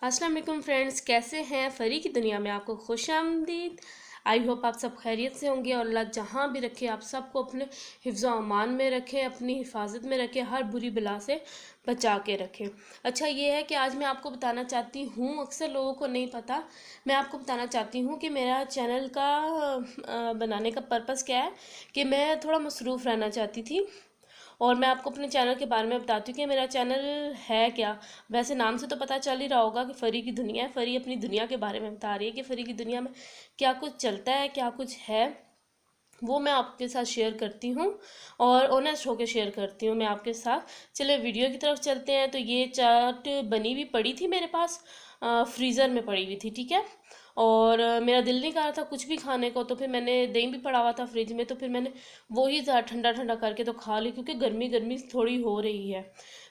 अस्सलाम वालेकुम फ्रेंड्स, कैसे हैं? फ़री की दुनिया में आपको खुशामदीद। आई होप आप सब खैरियत से होंगे और अल्लाह जहाँ भी रखे आप सबको अपने हिफ्ज़ अमान में रखे, अपनी हिफाजत में रखे, हर बुरी बला से बचा के रखे। अच्छा ये है कि आज मैं आपको बताना चाहती हूँ, अक्सर लोगों को नहीं पता, मैं आपको बताना चाहती हूँ कि मेरा चैनल का बनाने का पर्पज़ क्या है। कि मैं थोड़ा मसरूफ़ रहना चाहती थी और मैं आपको अपने चैनल के बारे में बताती हूँ कि मेरा चैनल है क्या। वैसे नाम से तो पता चल ही रहा होगा कि फ़री की दुनिया है। फ़री अपनी दुनिया के बारे में बता रही है कि फ़री की दुनिया में क्या कुछ चलता है, क्या कुछ है, वो मैं आपके साथ शेयर करती हूँ और ऑनेस्ट होकर शेयर करती हूँ मैं आपके साथ। चलिए वीडियो की तरफ चलते हैं। तो ये चाट बनी हुई पड़ी थी मेरे पास, फ्रीज़र में पड़ी हुई थी, ठीक है। और मेरा दिल नहीं कर रहा था कुछ भी खाने को, तो फिर मैंने दही भी पड़ा हुआ था फ्रिज में, तो फिर मैंने वही ठंडा ठंडा करके तो खा ली, क्योंकि गर्मी गर्मी थोड़ी हो रही है।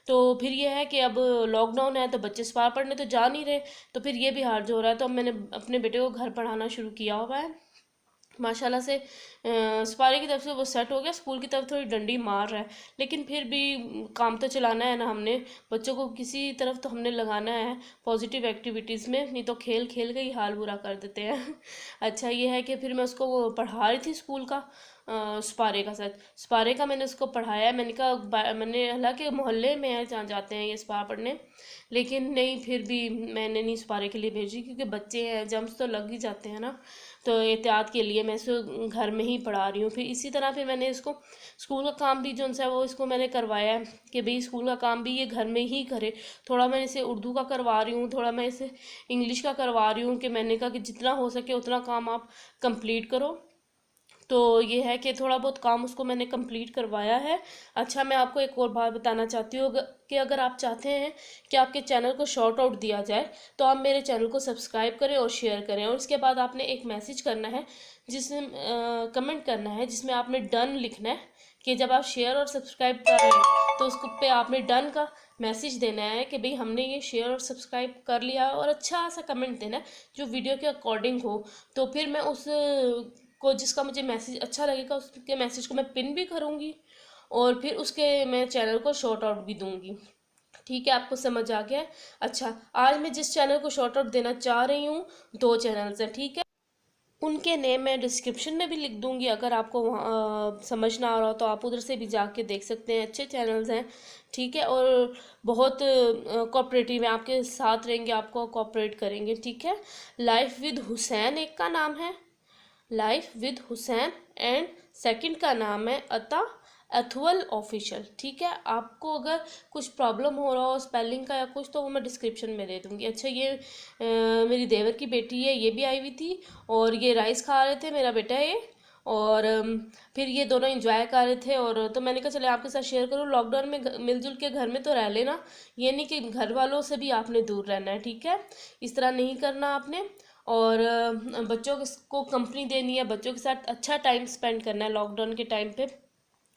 तो फिर ये है कि अब लॉकडाउन है तो बच्चे सवार पढ़ने तो जा नहीं रहे, तो फिर ये भी हार्ज हो रहा है। तो अब मैंने अपने बेटे को घर पढ़ाना शुरू किया हुआ है माशाल्लाह से। सफारी की तरफ से वो सेट हो गया, स्कूल की तरफ थोड़ी डंडी मार रहा है, लेकिन फिर भी काम तो चलाना है ना हमने। बच्चों को किसी तरफ तो हमने लगाना है पॉजिटिव एक्टिविटीज़ में, नहीं तो खेल खेल के ही हाल बुरा कर देते हैं। अच्छा ये है कि फिर मैं उसको वो पढ़ा रही थी स्कूल का, सपारे का सच सपारे का मैंने उसको पढ़ाया। मैंने कहा मैंने हालांकि मोहल्ले में है जहाँ जाते हैं ये सपारा पढ़ने, लेकिन नहीं फिर भी मैंने नहीं सपारे के लिए भेजी, क्योंकि बच्चे हैं, जम्स तो लग ही जाते हैं ना। तो एहतियात के लिए मैं इसको घर में ही पढ़ा रही हूँ। फिर इसी तरह फिर मैंने इसको स्कूल का काम भी जो है वो इसको मैंने करवाया है कि भाई स्कूल का काम भी ये घर में ही करे। थोड़ा मैं इसे उर्दू का करवा रही हूँ, थोड़ा मैं इसे इंग्लिश का करवा रही हूँ, कि मैंने कहा कि जितना हो सके उतना काम आप कंप्लीट करो। तो ये है कि थोड़ा बहुत काम उसको मैंने कंप्लीट करवाया है। अच्छा मैं आपको एक और बात बताना चाहती हूँ कि अगर आप चाहते हैं कि आपके चैनल को शॉर्ट आउट दिया जाए, तो आप मेरे चैनल को सब्सक्राइब करें और शेयर करें, और इसके बाद आपने एक मैसेज करना है, जिसमें कमेंट करना है, जिसमें आपने डन लिखना है। कि जब आप शेयर और सब्सक्राइब कर रहे हैं तो उसको पे आपने डन का मैसेज देना है कि भाई हमने ये शेयर और सब्सक्राइब कर लिया, और अच्छा सा कमेंट देना है जो वीडियो के अकॉर्डिंग हो। तो फिर मैं उस को जिसका मुझे मैसेज अच्छा लगेगा उसके मैसेज को मैं पिन भी करूँगी, और फिर उसके मैं चैनल को शॉर्ट आउट भी दूंगी। ठीक है, आपको समझ आ गया है? अच्छा आज मैं जिस चैनल को शॉर्ट आउट देना चाह रही हूँ, दो चैनल्स हैं, ठीक है। उनके नेम मैं डिस्क्रिप्शन में भी लिख दूंगी, अगर आपको समझ ना आ रहा हो तो आप उधर से भी जाके देख सकते हैं। अच्छे चैनल्स हैं, ठीक है, और बहुत कोऑपरेटिव है, आपके साथ रहेंगे, आपको कोऑपरेट करेंगे, ठीक है। लाइफ विद हुसैन एक का नाम है, life with Hussain, and second का नाम है अता एथुअल ऑफिशियल, ठीक है। आपको अगर कुछ प्रॉब्लम हो रहा हो स्पेलिंग का या कुछ, तो वो मैं डिस्क्रिप्शन में दे दूँगी। अच्छा ये मेरी देवर की बेटी है, ये भी आई हुई थी, और ये राइस खा रहे थे, मेरा बेटा है ये। और फिर ये दोनों इंजॉय कर रहे थे, और तो मैंने कहा चले आपके साथ शेयर करूँ। लॉकडाउन में मिलजुल के घर में तो रह लेना, ये नहीं कि घर वालों से भी आपने दूर रहना है, ठीक है। इस तरह नहीं करना आपने। और बच्चों को कंपनी देनी है, बच्चों के साथ अच्छा टाइम स्पेंड करना है लॉकडाउन के टाइम पे।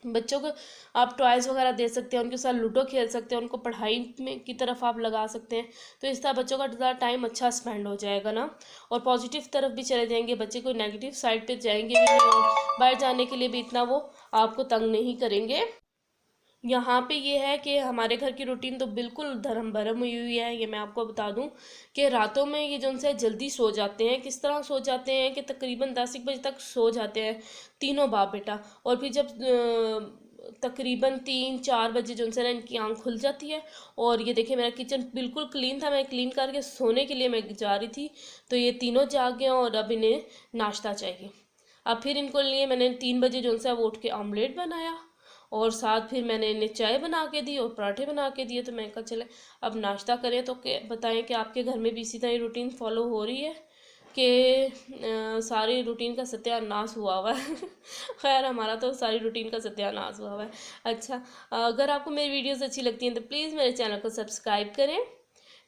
बच्चों को आप टॉयज़ वगैरह दे सकते हैं, उनके साथ लूडो खेल सकते हैं, उनको पढ़ाई में की तरफ आप लगा सकते हैं। तो इस तरह बच्चों का ज़्यादा टाइम अच्छा स्पेंड हो जाएगा ना, और पॉजिटिव तरफ भी चले जाएंगे बच्चे, कोई नेगेटिव साइड पे जाएंगे भी नहीं, और बाहर जाने के लिए भी इतना वो आपको तंग नहीं करेंगे। यहाँ पे ये है कि हमारे घर की रूटीन तो बिल्कुल धर्म भरम हुई हुई है। ये मैं आपको बता दूं कि रातों में ये जो उनसे जल्दी सो जाते हैं। किस तरह सो जाते हैं कि तकरीबन 10 बजे तक सो जाते हैं तीनों बाप बेटा, और फिर जब तकरीबन 3-4 बजे जो उनसे ना इनकी आंख खुल जाती है। और ये देखिए मेरा किचन बिल्कुल क्लीन था, मैं क्लीन करके सोने के लिए मैं जा रही थी, तो ये तीनों जाग गए और अब इन्हें नाश्ता चाहिए। अब फिर इनको लिए मैंने 3 बजे जो उनसे वो उठ के ऑमलेट बनाया, और साथ फिर मैंने इन्हें चाय बना के दी और पराठे बना के दिए। तो मैं कहा चले अब नाश्ता करें, तो बताएं कि आपके घर में भी इसी तरह रूटीन फॉलो हो रही है कि सारी रूटीन का सत्यानाश हुआ हुआ है। खैर हमारा तो सारी रूटीन का सत्यानाश हुआ हुआ है। अच्छा अगर आपको मेरी वीडियोस अच्छी लगती हैं तो प्लीज़ मेरे चैनल को सब्सक्राइब करें,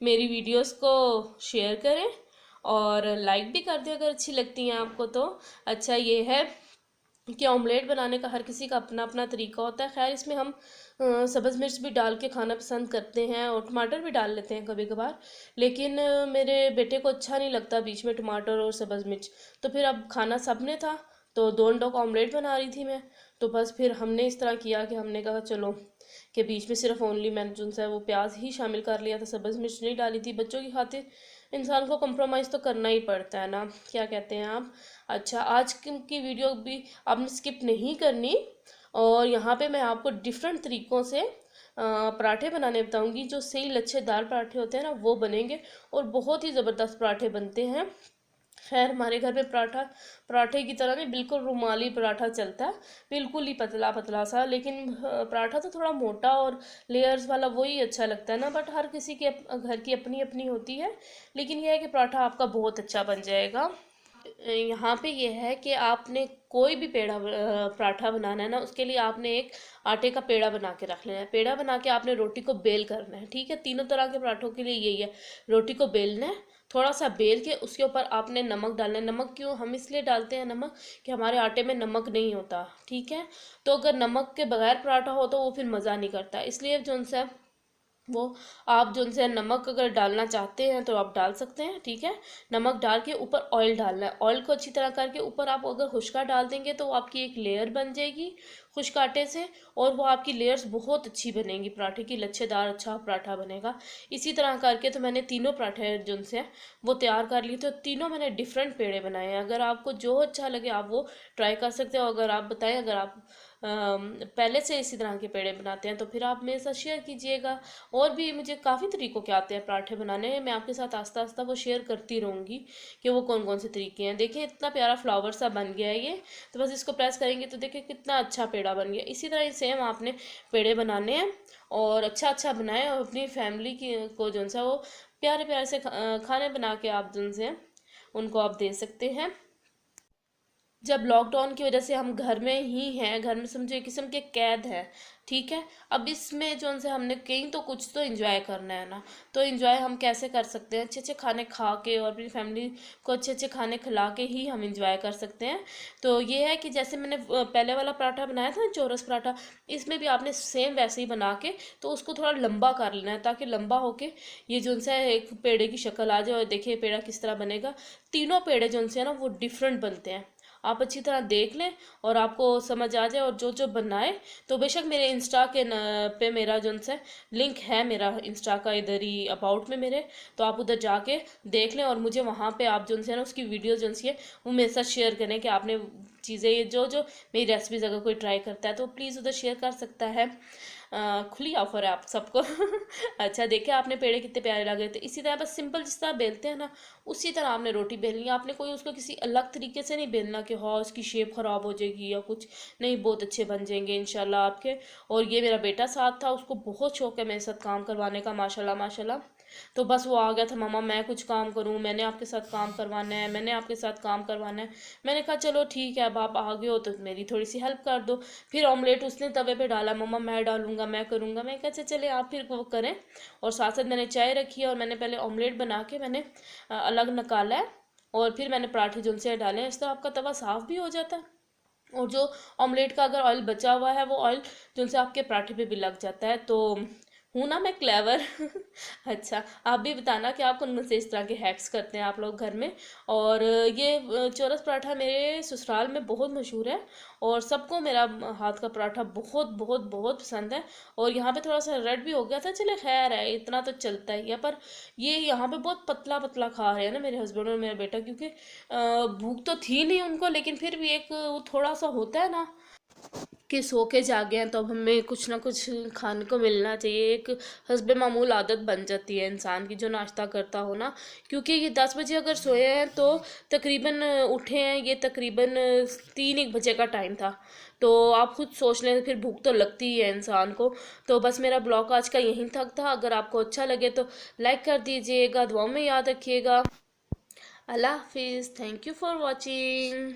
मेरी वीडियोस को शेयर करें, और लाइक भी कर दें अगर अच्छी लगती हैं आपको तो। अच्छा ये है कि ऑमलेट बनाने का हर किसी का अपना अपना तरीका होता है। खैर इसमें हम सब्ज़ मिर्च भी डाल के खाना पसंद करते हैं, और टमाटर भी डाल लेते हैं कभी कभार, लेकिन मेरे बेटे को अच्छा नहीं लगता बीच में टमाटर और सब्ज़ मिर्च। तो फिर अब खाना सब ने था, तो 2 अंडों का ऑमलेट बना रही थी मैं। तो बस फिर हमने इस तरह किया कि हमने कहा चलो कि बीच में सिर्फ ओनली मैंने जो है वो प्याज ही शामिल कर लिया था, सब्ज़ मिर्च नहीं डाली थी। बच्चों की खातिर इंसान को कंप्रोमाइज़ तो करना ही पड़ता है ना, क्या कहते हैं आप। अच्छा, आज की वीडियो भी आपने स्किप नहीं करनी, और यहाँ पे मैं आपको डिफरेंट तरीक़ों से पराठे बनाने बताऊंगी। जो सही लच्छेदार पराठे होते हैं ना वो बनेंगे, और बहुत ही ज़बरदस्त पराठे बनते हैं। खैर, हमारे घर में पराठे की तरह नहीं, बिल्कुल रुमाली पराठा चलता है, बिल्कुल ही पतला पतला सा। लेकिन पराठा तो थोड़ा मोटा और लेयर्स वाला वही अच्छा लगता है ना, बट हर किसी के घर की अपनी अपनी होती है। लेकिन यह है कि पराठा आपका बहुत अच्छा बन जाएगा। यहाँ पे ये है कि आपने कोई भी पराठा बनाना है ना, उसके लिए आपने एक आटे का पेड़ा बना के रख लेना है। पेड़ा बना के आपने रोटी को बेल करना है, ठीक है। तीनों तरह के पराठों के लिए यही है, रोटी को बेलना है, थोड़ा सा बेल के उसके ऊपर आपने नमक डालना है। नमक क्यों हम इसलिए डालते हैं नमक, कि हमारे आटे में नमक नहीं होता, ठीक है। तो अगर नमक के बगैर पराठा हो तो वो फिर मज़ा नहीं करता, इसलिए जो उनसे वो आप जो उनसे नमक अगर डालना चाहते हैं तो आप डाल सकते हैं, ठीक है। नमक डाल के ऊपर ऑयल डालना है, ऑयल को अच्छी तरह करके ऊपर आप अगर खुश्का डाल देंगे तो आपकी एक लेयर बन जाएगी खुश्क आटे से, और वो आपकी लेयर्स बहुत अच्छी बनेंगी पराठे की, लच्छेदार अच्छा पराठा बनेगा। इसी तरह करके तो मैंने तीनों पराठे जो उनसे वो तैयार कर लिए थे, तीनों मैंने डिफरेंट पेड़े बनाए हैं। अगर आपको जो अच्छा लगे आप वो ट्राई कर सकते हो। अगर आप बताएं, अगर आप पहले से इसी तरह के पेड़े बनाते हैं तो फिर आप मेरे साथ शेयर कीजिएगा। और भी मुझे काफ़ी तरीक़ों के आते हैं पराठे बनाने, मैं आपके साथ आस्ता आस्ता वो शेयर करती रहूँगी कि वो कौन कौन से तरीके हैं। देखिए इतना प्यारा फ्लावर सा बन गया है ये, तो बस इसको प्रेस करेंगे तो देखिए कितना अच्छा पेड़ा बन गया। इसी तरह सेम आपने पेड़े बनाने हैं, और अच्छा अच्छा बनाएं, और अपनी फैमिली की को जो सा वो प्यारे प्यारे से खाने बना के आप जो से उनको आप दे सकते हैं। जब लॉकडाउन की वजह से हम घर में ही हैं, घर में समझो एक किस्म के कैद हैं, ठीक है। अब इसमें जो उनसे हमने कहीं तो कुछ तो एंजॉय करना है ना, तो एंजॉय हम कैसे कर सकते हैं, अच्छे अच्छे खाने खा के और अपनी फैमिली को अच्छे अच्छे खाने खिला के ही हम एंजॉय कर सकते हैं। तो ये है कि जैसे मैंने पहले वाला पराठा बनाया था ना, चौरस पराठा, इसमें भी आपने सेम वैसे ही बना के तो उसको थोड़ा लंबा कर लेना है, ताकि लंबा होके ये जो उनसे एक पेड़े की शक्ल आ जाए। और देखिए पेड़ा किस तरह बनेगा, तीनों पेड़े जो उनसे है ना वो डिफरेंट बनते हैं। आप अच्छी तरह देख लें और आपको समझ आ जाए, और जो जो बनाए तो बेशक मेरे इंस्टा के पे मेरा जो है लिंक है, मेरा इंस्टा का इधर ही अबाउट में मेरे, तो आप उधर जाके देख लें, और मुझे वहाँ पे आप जो है ना उसकी वीडियो जो है वो मेरे साथ शेयर करें कि आपने चीज़ें जो जो मेरी रेसिपीज़ अगर कोई ट्राई करता है तो प्लीज़ उधर शेयर कर सकता है। खुली ऑफर है आप सबको। अच्छा, देखिए आपने पेड़े कितने प्यारे लग रहे थे। इसी तरह बस सिंपल जिस तरह बेलते हैं ना, उसी तरह आपने रोटी बेलनी है। आपने कोई उसको किसी अलग तरीके से नहीं बेलना कि हाँ उसकी शेप ख़राब हो जाएगी या कुछ, नहीं, बहुत अच्छे बन जाएंगे इंशाल्लाह आपके। और ये मेरा बेटा साथ था, उसको बहुत शौक है मेरे साथ काम करवाने का, माशाल्लाह माशाल्लाह। तो बस वो आ गया था, मामा मैं कुछ काम करूँ, मैंने आपके साथ काम करवाना है, मैंने आपके साथ काम करवाना है। मैंने कहा चलो ठीक है, अब आप आ गए हो तो मेरी थोड़ी सी हेल्प कर दो। फिर ऑमलेट उसने तवे पे डाला, मम्मा मैं डालूंगा, मैं करूँगा। मैं कहा अच्छा चले आप फिर वो करें। और साथ साथ मैंने चाय रखी है, और मैंने पहले ऑमलेट बना के मैंने अलग निकाला है, और फिर मैंने पराठे जो उनसे डाले हैं। इस तरह आपका तवा साफ़ भी हो जाता है, और जो ऑमलेट का अगर ऑयल बचा हुआ है वो ऑयल जो उनसे आपके पराठे पे भी लग जाता है। तो हूँ ना मैं क्लेवर। अच्छा, आप भी बताना कि आप कौन कौन से इस तरह के हैक्स करते हैं आप लोग घर में। और ये चौरस पराठा मेरे ससुराल में बहुत मशहूर है, और सबको मेरा हाथ का पराठा बहुत बहुत बहुत पसंद है। और यहाँ पे थोड़ा सा रेड भी हो गया था, चले खैर है, इतना तो चलता ही है। पर ये यहाँ पे बहुत पतला पतला खा रहे हैं ना मेरे हस्बैंड और मेरा बेटा, क्योंकि भूख तो थी नहीं उनको, लेकिन फिर भी एक थोड़ा सा होता है ना कि सो के जागे हैं तो अब हमें कुछ ना कुछ खाने को मिलना चाहिए। एक हस्बे मामूल आदत बन जाती है इंसान की, जो नाश्ता करता हो ना। क्योंकि ये 10 बजे अगर सोए हैं तो तकरीबन उठे हैं, ये तकरीबन 3-1 बजे का टाइम था। तो आप खुद सोच लें, फिर भूख तो लगती ही है इंसान को। तो बस मेरा ब्लॉग आज का यहीं तक था। अगर आपको अच्छा लगे तो लाइक कर दीजिएगा, दुआओं में याद रखिएगा। अल्लाह हाफिज़, थैंक यू फॉर वॉचिंग।